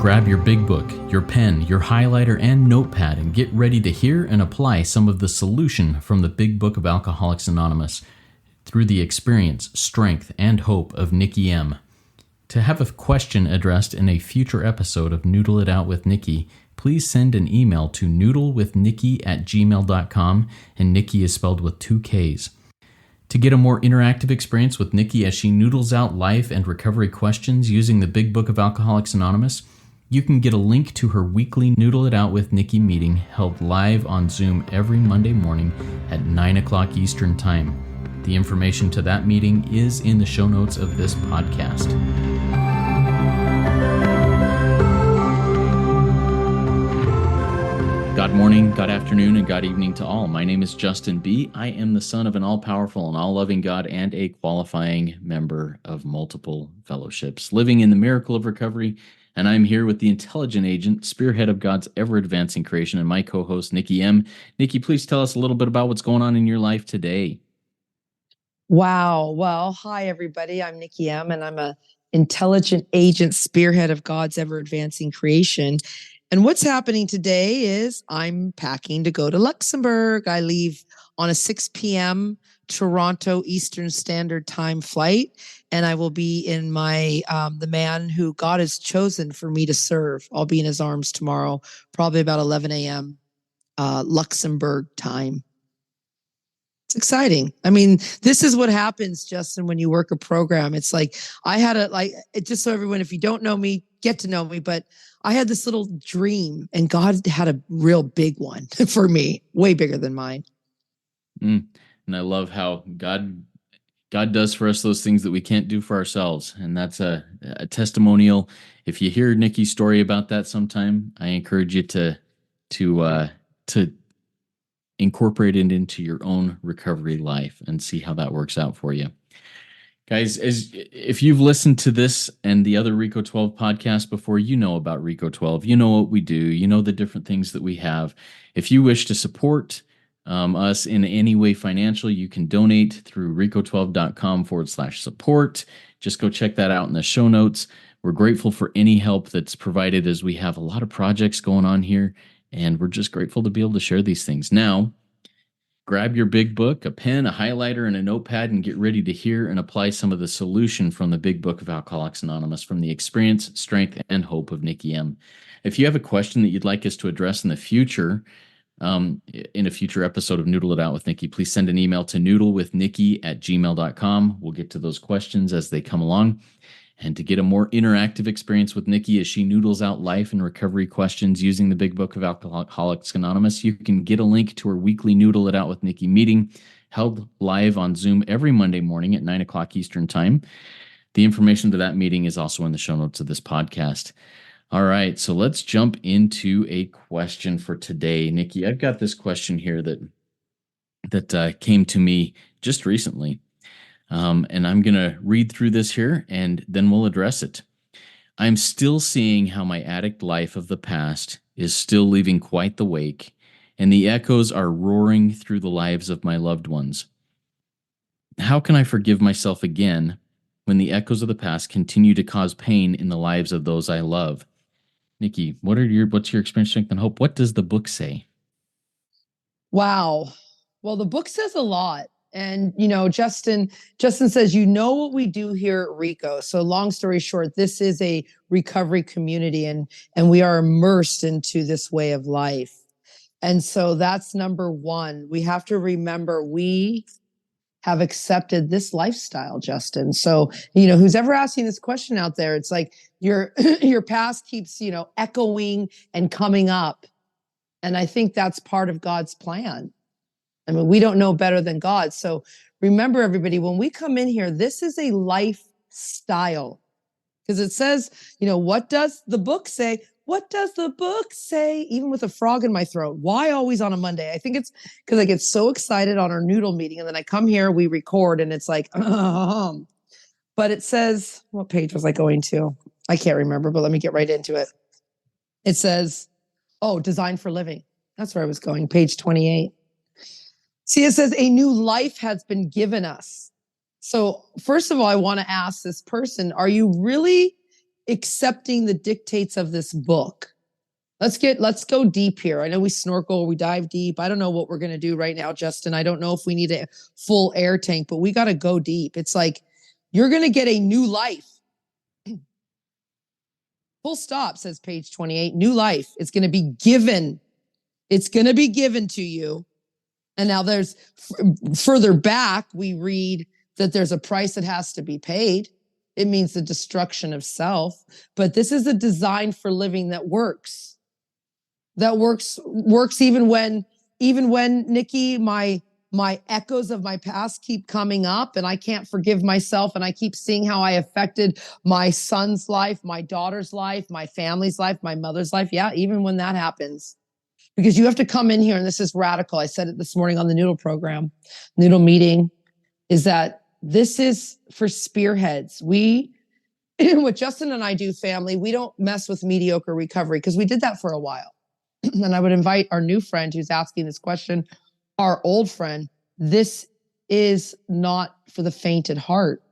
Grab your big book, your pen, your highlighter, and notepad and get ready to hear and apply some of the solution from the Big Book of Alcoholics Anonymous through the experience, strength, and hope of Nikki M. To have a question addressed in a future episode of Noodle It Out with Nikki, please send an email to noodlewithnikki@gmail.com, and Nikki is spelled with 2 Ks. To get a more interactive experience with Nikki as she noodles out life and recovery questions using the Big Book of Alcoholics Anonymous, you can get a link to her weekly Noodle It Out with Nikki meeting held live on Zoom every Monday morning at 9 o'clock Eastern Time. The information to that meeting is in the show notes of this podcast. God morning, God afternoon, and God evening to all. My name is Justin B. I am the son of an all-powerful and all-loving God and a qualifying member of multiple fellowships, living in the miracle of recovery. And I'm here with the intelligent agent, spearhead of God's ever-advancing creation, and my co-host, Nikki M. Nikki, please tell us a little bit about what's going on in your life today. Wow. Well, hi, everybody. I'm Nikki M, and I'm an intelligent agent, spearhead of God's ever-advancing creation. And what's happening today is I'm packing to go to Luxembourg. I leave on a 6 p.m. Toronto Eastern Standard Time flight, and I will be in my the man who God has chosen for me to serve. I'll be in his arms tomorrow, probably about 11 a.m. Luxembourg time. It's exciting. I mean, this is what happens, Justin, when you work a program. It's like I had just so everyone, if you don't know me, get to know me, but I had this little dream, and God had a real big one for me, way bigger than mine. And I love how God does for us those things that we can't do for ourselves. And that's a testimonial. If you hear Nikki's story about that sometime, I encourage you to incorporate it into your own recovery life and see how that works out for you. Guys, if you've listened to this and the other Rico 12 podcast before, you know about Rico 12. You know what we do. You know the different things that we have. If you wish to support us in any way financial, you can donate through rico12.com/support. Just go check that out in the show notes. We're grateful for any help that's provided, as we have a lot of projects going on here, and we're just grateful to be able to share these things. Now, grab your big book, a pen, a highlighter, and a notepad, and get ready to hear and apply some of the solution from the Big Book of Alcoholics Anonymous from the experience, strength, and hope of Nikki M. If you have a question that you'd like us to address in the future, in a future episode of Noodle It Out with Nikki, please send an email to noodlewithnikki@gmail.com. We'll get to those questions as they come along. And to get a more interactive experience with Nikki as she noodles out life and recovery questions using the Big Book of Alcoholics Anonymous, you can get a link to her weekly Noodle It Out with Nikki meeting held live on Zoom every Monday morning at 9 o'clock Eastern Time. The information to that meeting is also in the show notes of this podcast. All right, so let's jump into a question for today. Nikki, I've got this question here that came to me just recently. And I'm going to read through this here, and then we'll address it. I'm still seeing how my addict life of the past is still leaving quite the wake, and the echoes are roaring through the lives of my loved ones. How can I forgive myself again when the echoes of the past continue to cause pain in the lives of those I love? Nikki, what's your experience, strength, and hope? What does the book say? Wow. Well, the book says a lot. And, Justin says, what we do here at Rico. So long story short, this is a recovery community, and we are immersed into this way of life. And so that's number one. We have to remember we have accepted this lifestyle, Justin. So, who's ever asking this question out there, it's like your past keeps, echoing and coming up. And I think that's part of God's plan. I mean, we don't know better than God. So remember, everybody, when we come in here, this is a lifestyle. Because it says, what does the book say? What does the book say? Even with a frog in my throat. Why always on a Monday? I think it's because I get so excited on our Noodle meeting, and then I come here, we record, and it's like, but it says, what page was I going to? I can't remember, but let me get right into it. It says, Design for Living. That's where I was going, page 28. See, it says a new life has been given us. So first of all, I want to ask this person, are you really accepting the dictates of this book? Let's go deep here. I know we snorkel, we dive deep. I don't know what we're going to do right now, Justin. I don't know if we need a full air tank, but we got to go deep. It's like, you're going to get a new life. Full stop, says page 28. New life. It's going to be given. It's going to be given to you. And now there's further back, we read that there's a price that has to be paid. It means the destruction of self. But this is a design for living that works. That works even when Nikki, my echoes of my past keep coming up and I can't forgive myself and I keep seeing how I affected my son's life, my daughter's life, my family's life, my mother's life. Yeah, even when that happens. Because you have to come in here, and this is radical. I said it this morning on the Noodle program, Noodle meeting, is that this is for spearheads. What Justin and I do, family, we don't mess with mediocre recovery because we did that for a while. And I would invite our new friend who's asking this question, our old friend, this is not for the faint at heart.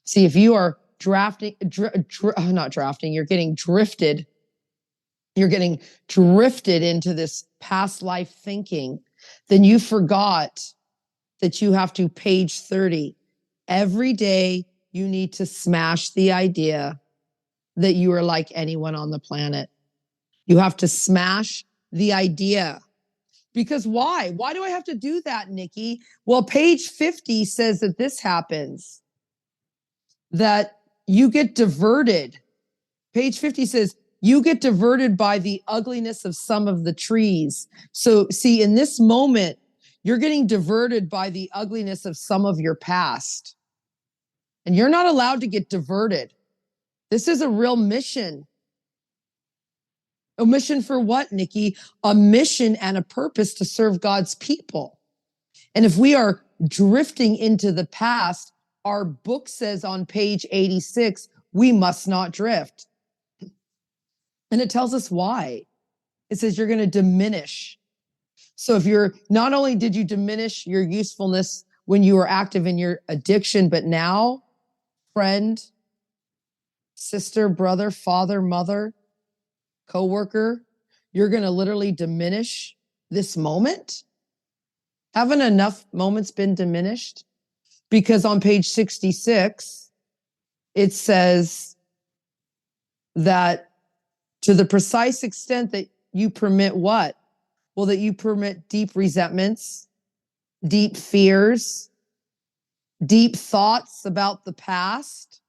See, if you are not drafting, you're getting drifted into this past life thinking, then you forgot that you have to page 30. Every day you need to smash the idea that you are like anyone on the planet. You have to smash the idea. Because why? Why do I have to do that, Nikki? Well, page 50 says that this happens, that you get diverted. Page 50 says, you get diverted by the ugliness of some of the trees. So see, in this moment, you're getting diverted by the ugliness of some of your past. And you're not allowed to get diverted. This is a real mission. A mission for what, Nikki? A mission and a purpose to serve God's people. And if we are drifting into the past, our book says on page 86, we must not drift. And it tells us why. It says you're going to diminish. So if not only did you diminish your usefulness when you were active in your addiction, but now, friend, sister, brother, father, mother, coworker, you're going to literally diminish this moment? Haven't enough moments been diminished? Because on page 66, it says that to the precise extent that you permit what? Well, that you permit deep resentments, deep fears, deep thoughts about the past,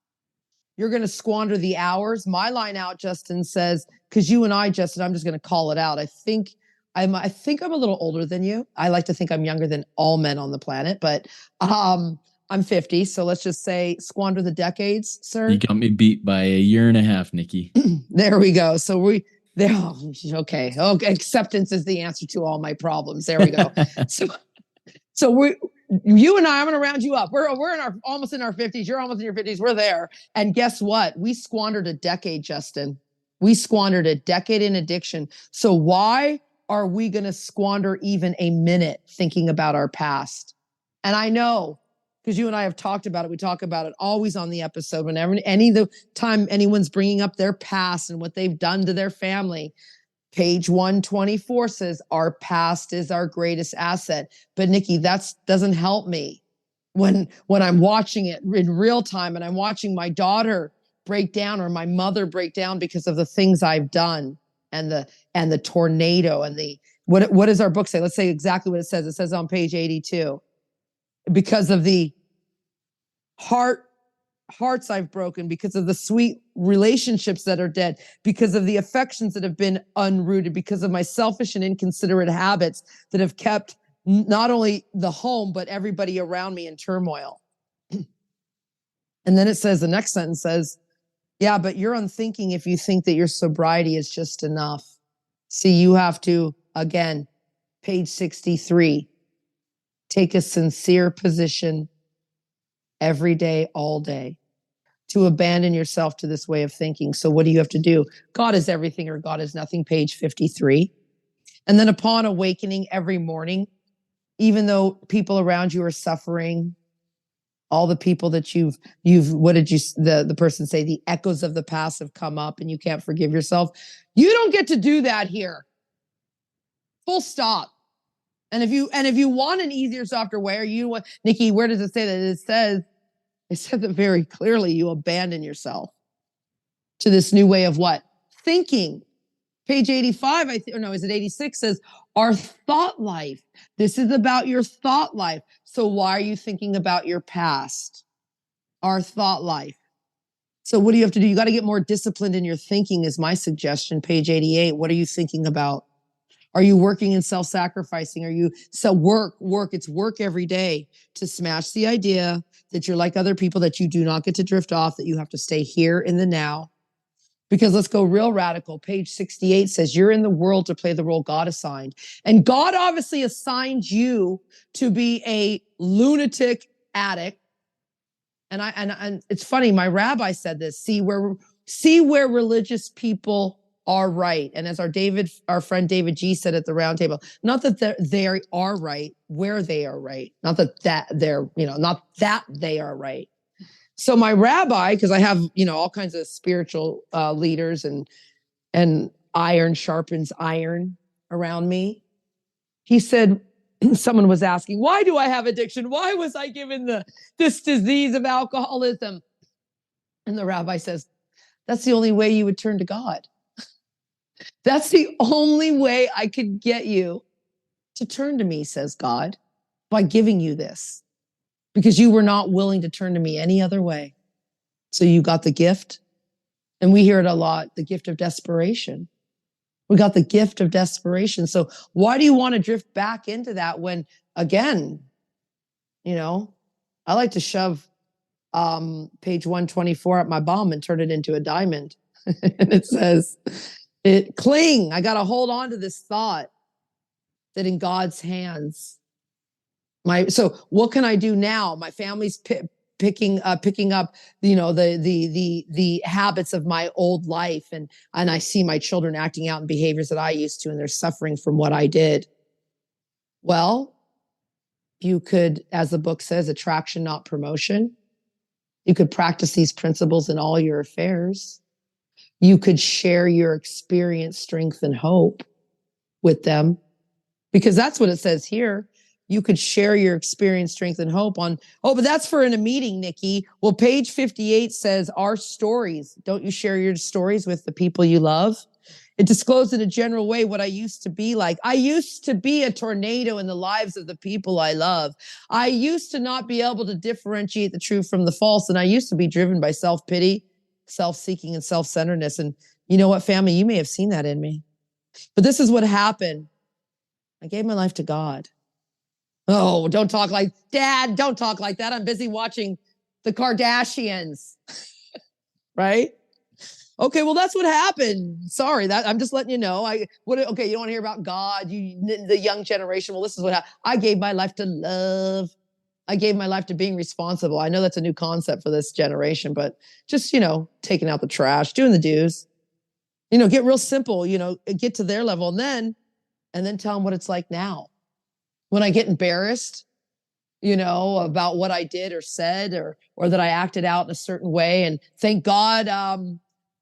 you're going to squander the hours. My line out, Justin, says, because you and I, Justin, I'm just going to call it out. I think I'm a little older than you. I like to think I'm younger than all men on the planet, but I'm 50. So let's just say squander the decades, sir. You got me beat by a year and a half, Nikki. There we go. So okay. Acceptance is the answer to all my problems. There we go. So you and I'm going to round you up. We're almost in our 50s. You're almost in your 50s. We're there. And guess what? We squandered a decade, Justin. We squandered a decade in addiction. So why are we going to squander even a minute thinking about our past? And I know, because you and I have talked about it. We talk about it always on the episode. Whenever the time anyone's bringing up their past and what they've done to their family, page 124 says our past is our greatest asset. But Nikki, that doesn't help me when I'm watching it in real time and I'm watching my daughter break down or my mother break down because of the things I've done and the tornado and what does our book say? Let's say exactly what it says. It says on page 82, because of the hearts I've broken, because of the sweet relationships that are dead, because of the affections that have been unrooted, because of my selfish and inconsiderate habits that have kept not only the home, but everybody around me in turmoil. And then it says, the next sentence says, yeah, but you're unthinking if you think that your sobriety is just enough. See, you have to, again, page 63, take a sincere position every day, all day, to abandon yourself to this way of thinking. So what do you have to do? God is everything or God is nothing, page 53. And then upon awakening every morning, even though people around you are suffering, all the people that you've, what did you, the person say, the echoes of the past have come up and you can't forgive yourself. You don't get to do that here. Full stop. And if you want an easier, softer way, or you want, Nikki, where does it say that? It says it very clearly. You abandon yourself to this new way of what? Thinking. Page 85, is it 86, says our thought life. This is about your thought life. So why are you thinking about your past? Our thought life. So what do you have to do? You got to get more disciplined in your thinking is my suggestion. Page 88. What are you thinking about? Are you working and self-sacrificing? Are you work? It's work every day to smash the idea that you're like other people, that you do not get to drift off, that you have to stay here in the now. Because let's go real radical. Page 68 says you're in the world to play the role God assigned. And God obviously assigned you to be a lunatic addict. And it's funny, my rabbi said this, see where religious people are right. And as our friend David G said at the round table, not that they are right, where they are right. Not that they are right. So my rabbi, because I have, all kinds of spiritual leaders and iron sharpens iron around me. He said, someone was asking, why do I have addiction? Why was I given this disease of alcoholism? And the rabbi says, that's the only way you would turn to God. That's the only way I could get you to turn to me, says God, by giving you this. Because you were not willing to turn to me any other way. So you got the gift, and we hear it a lot, the gift of desperation. We got the gift of desperation. So why do you want to drift back into that when, again, I like to shove page 124 at my bum and turn it into a diamond. And it says, cling. I got to hold on to this thought that in God's hands, so what can I do now? My family's picking up, the habits of my old life. And I see my children acting out in behaviors that I used to, and they're suffering from what I did. Well, you could, as the book says, attraction, not promotion. You could practice these principles in all your affairs. You could share your experience, strength, and hope with them, because that's what it says here. You could share your experience, strength, and hope but that's for in a meeting, Nikki. Well, page 58 says our stories. Don't you share your stories with the people you love? It disclosed in a general way what I used to be like. I used to be a tornado in the lives of the people I love. I used to not be able to differentiate the true from the false. And I used to be driven by self-pity, self-seeking, and self-centeredness. And you know what, family? You may have seen that in me. But this is what happened. I gave my life to God. Oh, don't talk like Dad. Don't talk like that. I'm busy watching the Kardashians. Right? Okay, well, that's what happened. Sorry, I'm just letting you know. Okay, you don't want to hear about God, the young generation. Well, this is what happened. I gave my life to love. I gave my life to being responsible. I know that's a new concept for this generation, but just, taking out the trash, doing the dues. Get real simple, get to their level, and then tell them what it's like now. When I get embarrassed, about what I did or said or that I acted out in a certain way. And thank God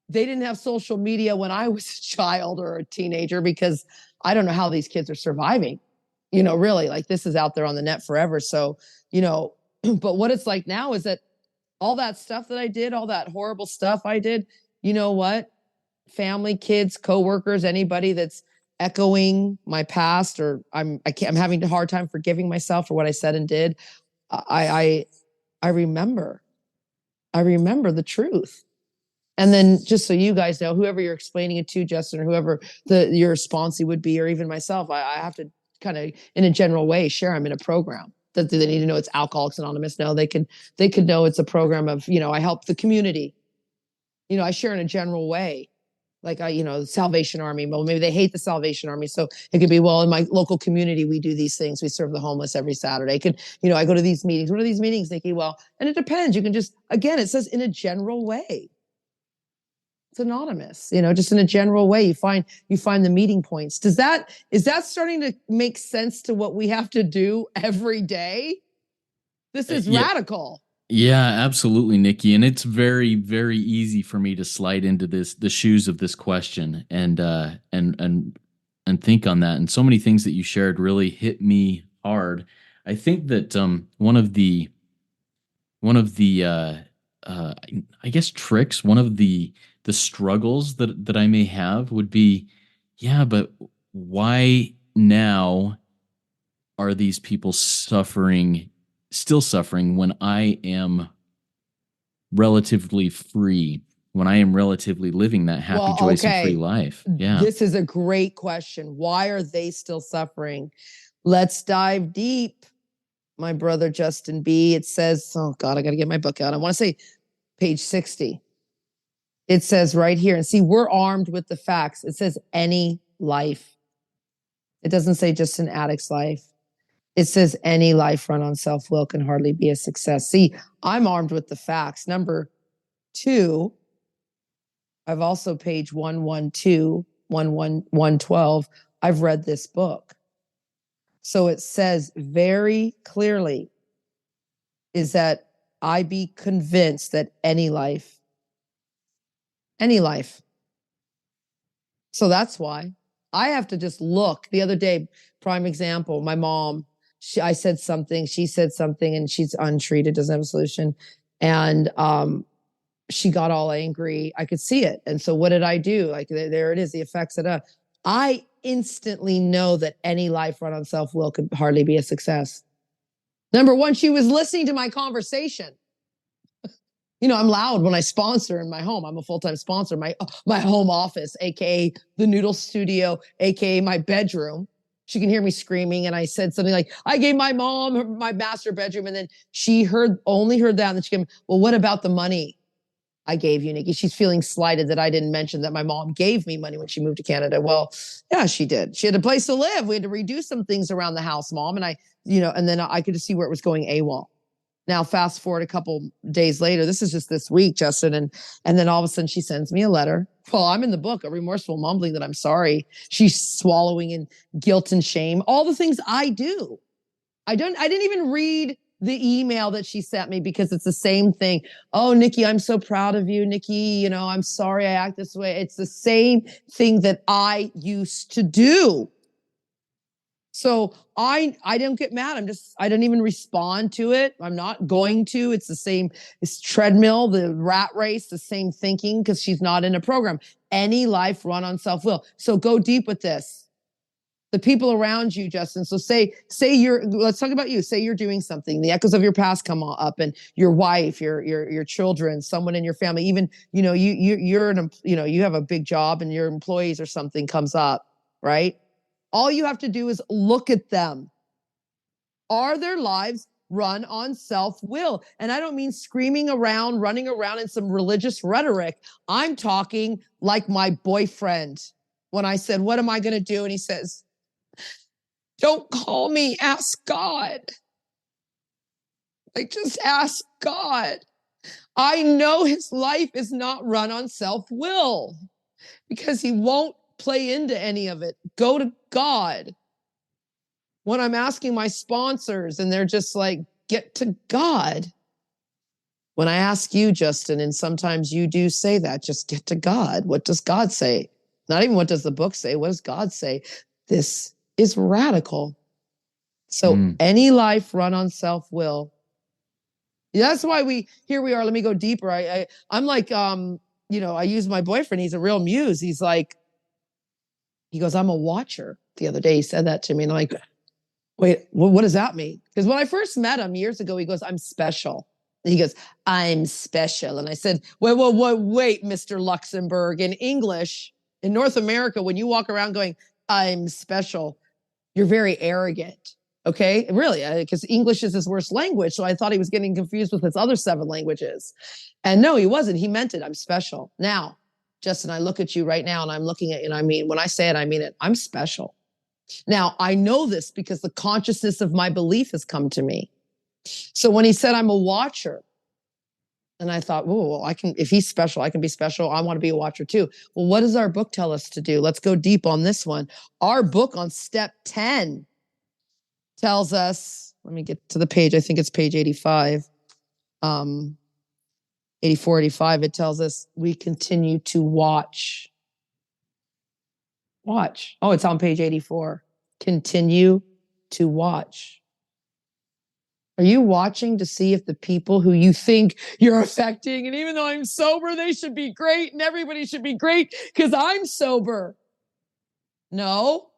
they didn't have social media when I was a child or a teenager, because I don't know how these kids are surviving, really, like this is out there on the net forever. So, but what it's like now is that all that stuff that I did, all that horrible stuff I did, you know what? Family, kids, coworkers, anybody that's echoing my past, or I'm having a hard time forgiving myself for what I said and did. I remember the truth. And then just so you guys know, whoever you're explaining it to, Justin, or whoever your sponsee would be, or even myself, I have to kind of in a general way share I'm in a program. That they need to know it's Alcoholics Anonymous. No, they could know it's a program of, I help the community. I share in a general way. Like, the Salvation Army. Well, maybe they hate the Salvation Army. So it could be, well, in my local community, we do these things. We serve the homeless every Saturday. I go to these meetings. What are these meetings, Nikki? Well, and it depends. You can just, again, it says in a general way. It's anonymous, just in a general way. You find the meeting points. Is that starting to make sense to what we have to do every day? This is radical. Yeah, absolutely, Nikki. And it's very, very easy for me to slide into the shoes of this question and think on that. And so many things that you shared really hit me hard. I think that one of the I guess tricks, one of the struggles that I may have would be, yeah, but why now are these people still suffering when I am relatively free, when I am relatively living that happy, Well, joyous, and free okay. life? Yeah. This is a great question. Why are they still suffering? Let's dive deep, my brother Justin B. It says, oh God, I got to get my book out. I want to say page 60. It says right here, and see, we're armed with the facts. It says any life. It doesn't say just an addict's life. It says any life run on self-will can hardly be a success. See, I'm armed with the facts. Number two, I've also page 112, 112. I've read this book. So it says very clearly is that I be convinced that any life. So that's why I have to just look. The other day, prime example, my mom, I said something, she said something, and she's untreated, doesn't have a solution. And she got all angry. I could see it. And so what did I do? Like, there it is, the effects of that. I instantly know that any life run on self-will could hardly be a success. Number one, she was listening to my conversation. You know, I'm loud when I sponsor in my home. I'm a full-time sponsor. My home office, aka the Noodle studio, aka my bedroom. She can hear me screaming, and I said something like, "I gave my mom my master bedroom," and then she only heard that, and then she came, "Well, what about the money I gave you, Nikki?" She's feeling slighted that I didn't mention that my mom gave me money when she moved to Canada. Well, yeah, she did. She had a place to live. We had to redo some things around the house, Mom, and and then I could just see where it was going AWOL. Now, fast forward a couple days later, this is just this week, Justin, and then all of a sudden she sends me a letter. Well, I'm in the book, a remorseful mumbling that I'm sorry. She's swallowing in guilt and shame, all the things I do. I didn't even read the email that she sent me because it's the same thing. "Oh, Nikki, I'm so proud of you, Nikki. I'm sorry I act this way." It's the same thing that I used to do. So I don't get mad. I don't even respond to it. I'm not going to. It's the same, it's treadmill, the rat race, the same thinking, because she's not in a program. Any life run on self-will. So go deep with this. The people around you, Justin. So let's talk about you. Say you're doing something. The echoes of your past come up, and your wife, your children, someone in your family, even, you have a big job and your employees or something comes up, right? All you have to do is look at them. Are their lives run on self-will? And I don't mean screaming around, running around in some religious rhetoric. I'm talking like my boyfriend when I said, "What am I going to do?" And he says, "Don't call me, ask God." Like, just ask God. I know his life is not run on self-will because he won't play into any of it. Go to God. When I'm asking my sponsors and they're just like, get to God. When I ask you, Justin, and sometimes you do say that, just get to God. What does God say? Not even what does the book say. What does God say? This is radical. So any life run on self-will. That's why here we are. Let me go deeper. I'm like, I use my boyfriend. He's a real muse. He goes, "I'm a watcher." The other day he said that to me, and I'm like, wait, what does that mean? Because when I first met him years ago, he goes, "I'm special." And he goes, "I'm special." And I said, wait, Mr. Luxembourg. In English, in North America, when you walk around going, "I'm special," you're very arrogant. Okay? Really, because English is his worst language. So I thought he was getting confused with his other 7 languages. And no, he wasn't. He meant it. I'm special. Now, Justin, I look at you right now and I'm looking at you, and I mean, when I say it, I mean it. I'm special. Now, I know this because the consciousness of my belief has come to me. So when he said I'm a watcher, and I thought, "Oh, well, if he's special, I can be special. I want to be a watcher too." Well, what does our book tell us to do? Let's go deep on this one. Our book on step 10 tells us, let me get to the page. I think it's page 85. um 84, 85, it tells us we continue to watch. Oh, it's on page 84. Continue to watch. Are you watching to see if the people who you think you're affecting, and even though I'm sober, they should be great and everybody should be great because I'm sober? No.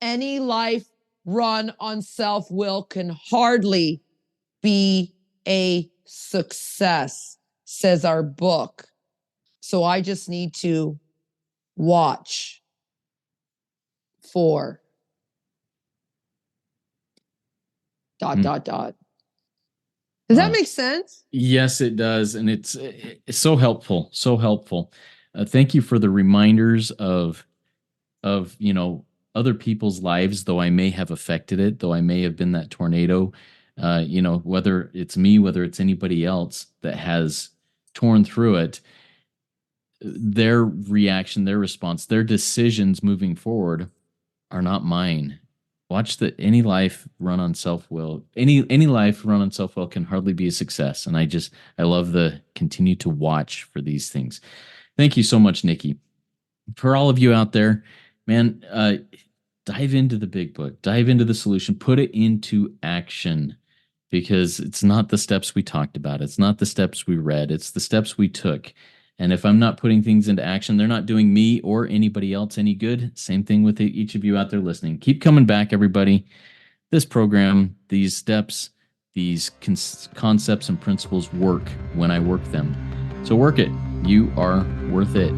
Any life run on self-will can hardly be a success, says our book. So I just need to watch for ... Does that make sense? Yes, it does. And it's so helpful. So helpful. Thank you for the reminders of, other people's lives, though I may have affected it, though I may have been that tornado, whether it's me, whether it's anybody else that has torn through it, their reaction, their response, their decisions moving forward are not mine. Watch that any life run on self-will. Any life run on self-will can hardly be a success. And I love the continue to watch for these things. Thank you so much, Nikki. For all of you out there, man, dive into the big book, dive into the solution, put it into action, because it's not the steps we talked about. It's not the steps we read. It's the steps we took. And if I'm not putting things into action, they're not doing me or anybody else any good. Same thing with each of you out there listening. Keep coming back, everybody. This program, these steps, these concepts and principles work when I work them. So work it. You are worth it.